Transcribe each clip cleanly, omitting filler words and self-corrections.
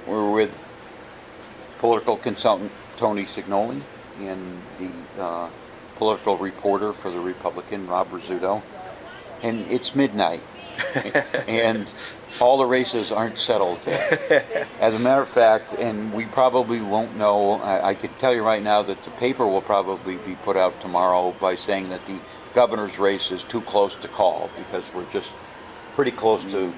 We're with political consultant Tony Cignoli and the political reporter for the Republican, Rob Rizzuto. And it's midnight, and all the races aren't settled yet. As a matter of fact, and we probably won't know, I could tell you right now that the paper will probably be put out tomorrow by saying that the governor's race is too close to call, because we're just pretty close to,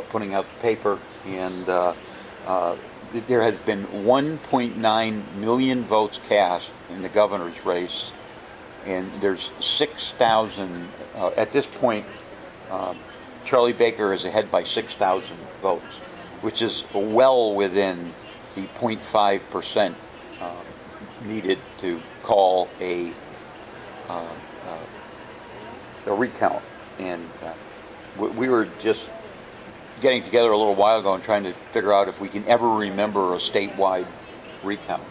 putting out the paper. And there has been 1.9 million votes cast in the governor's race, and there's 6,000 at this point. Charlie Baker is ahead by 6,000 votes, which is well within the 0.5% needed to call a recount. And we were just getting together a little while ago and trying to figure out if we can ever remember a statewide recount.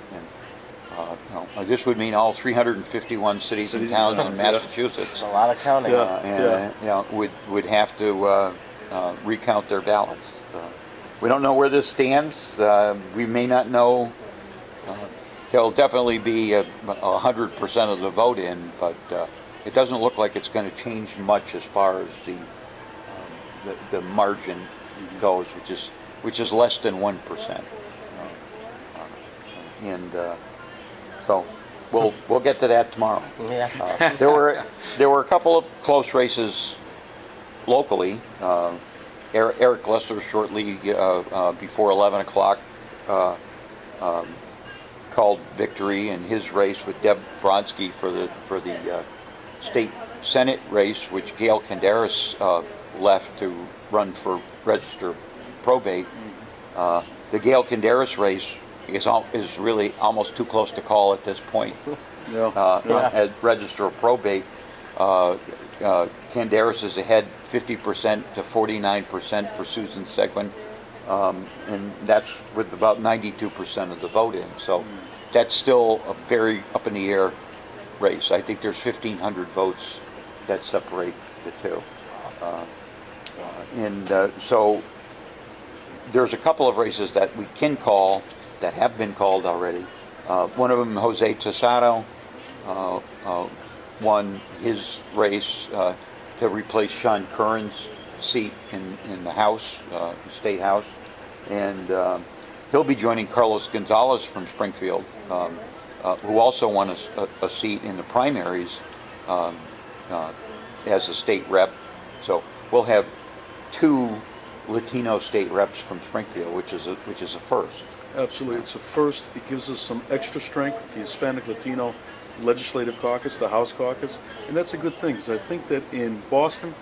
And this would mean all 351 cities and towns in Massachusetts. It's a lot of counting. Would have to recount their ballots. We don't know where this stands. We may not know. There'll definitely be 100% of the vote in, but it doesn't look like it's going to change much as far as the margin goes, which is less than 1%. So we'll get to that tomorrow. Yeah. There were a couple of close races locally. Eric Lester shortly before 11 o'clock called victory in his race with Deb Vronsky for the state Senate race, which Gail Canderas left to run for register probate. The Gail Canderas race is really almost too close to call at this point. At register of probate, Canderas is ahead 50% to 49% for Susan Seguin, and that's with about 92% of the vote in. So that's still a very up in the air race. I think there's 1,500 votes that separate the two. So there's a couple of races that we can call that have been called already. One of them, Jose Tosado, won his race to replace Sean Curran's seat in the House, the State House. And he'll be joining Carlos Gonzalez from Springfield, who also won a seat in the primaries as a state rep. So we'll have two Latino state reps from Springfield, which is a first. Absolutely, it's a first. It gives us some extra strength, the Hispanic Latino Legislative Caucus, the House Caucus, and that's a good thing, because I think that in Boston,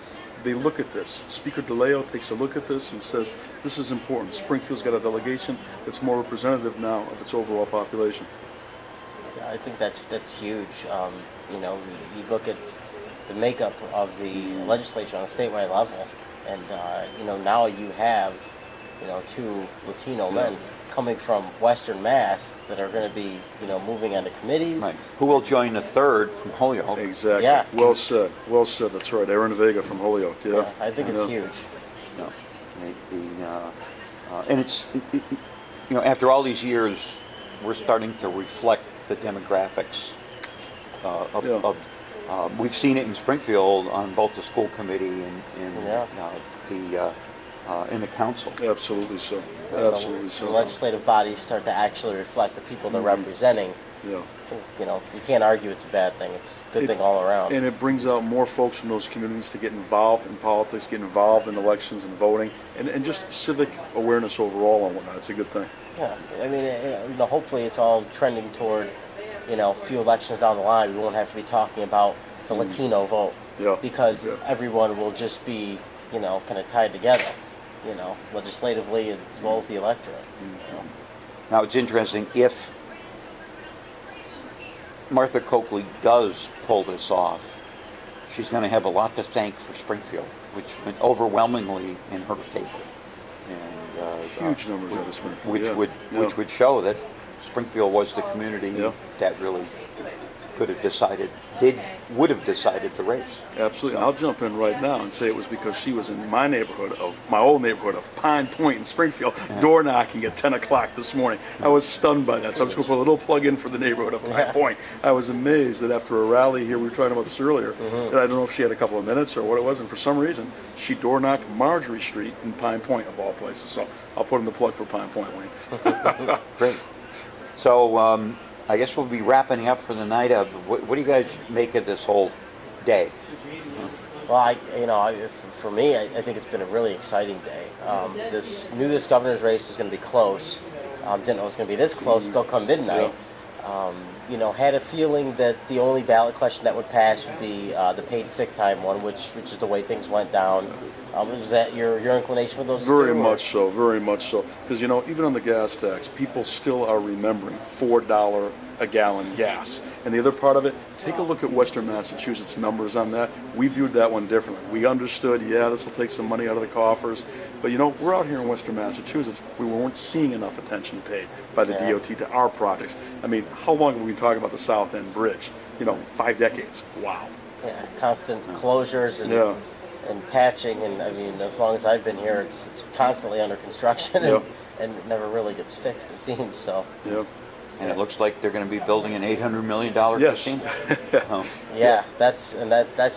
they look at this. Speaker DeLeo takes a look at this and says, this is important. Springfield's got a delegation that's more representative now of its overall population. I think that's huge. You look at the makeup of the legislature on a statewide level, and now you have two Latino men coming from Western Mass that are going to be moving onto committees. Right. Who will join the third from Holyoke? Exactly. Yeah. Well said. Well said. That's right. Aaron Vega from Holyoke. Yeah. I think it's huge. No. And it's after all these years, we're starting to reflect the demographics we've seen it in Springfield on both the school committee and in the council. Absolutely so. Absolutely so. The legislative bodies start to actually reflect the people they're representing. Yeah. You can't argue it's a bad thing. It's a good thing all around. And it brings out more folks from those communities to get involved in politics, get involved in elections and voting, and just civic awareness overall and whatnot. It's a good thing. Yeah. I mean, hopefully it's all trending toward, a few elections down the line, we won't have to be talking about the Latino vote. Yeah. Because everyone will just be, kind of tied together, legislatively as well as the electorate. Now, it's interesting, if Martha Coakley does pull this off, she's going to have a lot to thank for Springfield, which went overwhelmingly in her favor. And huge numbers out of Springfield. Which would show that Springfield was the community that really could have decided, would have decided the race. Absolutely. And I'll jump in right now and say it was because she was in my old neighborhood of Pine Point in Springfield, door knocking at 10 o'clock this morning. I was stunned by that. So I'm just going to put a little plug in for the neighborhood of Pine Point. I was amazed that after a rally here, we were talking about this earlier, that I don't know if she had a couple of minutes or what it was, and for some reason, she door knocked Marjorie Street in Pine Point, of all places. So I'll put in the plug for Pine Point, Wayne. Great. So I guess we'll be wrapping up for the night. What do you guys make of this whole day? Well, for me, I think it's been a really exciting day. Knew this governor's race was going to be close. Didn't know it was going to be this close. Still come midnight. Had a feeling that the only ballot question that would pass would be the paid sick time one, which is the way things went down. Was that your inclination with those two? Very much so, very much so. Because, even on the gas tax, people still are remembering $4 a gallon gas. And the other part of it, take a look at Western Massachusetts numbers on that. We viewed that one differently. We understood, this will take some money out of the coffers. But, we're out here in Western Massachusetts. We weren't seeing enough attention paid by the DOT to our projects. I mean, how long have we been talking about the South End Bridge? 5 decades. Wow. Yeah, constant closures and patching, and as long as I've been here, it's constantly under construction and it never really gets fixed, it seems. So. Yeah. And it looks like they're going to be building an $800 million casino. That's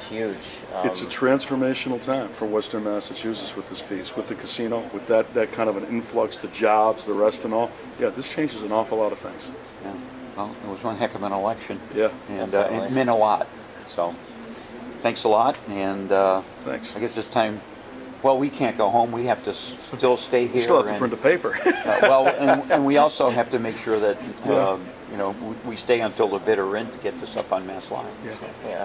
huge. It's a transformational time for Western Massachusetts with this piece, with the casino, with that kind of an influx, the jobs, the rest and all. Yeah, this changes an awful lot of things. Yeah. Well, it was one heck of an election. Yeah. And it meant a lot. So thanks a lot. And thanks. I guess it's time. Well, we can't go home. We have to still stay here. You still have to print the paper. And we also have to make sure that we stay until the bitter end to get this up on Mass Live.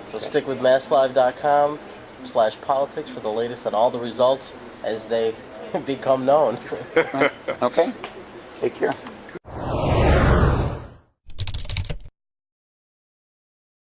So stick with MassLive.com/politics for the latest on all the results as they become known. Okay. Take care.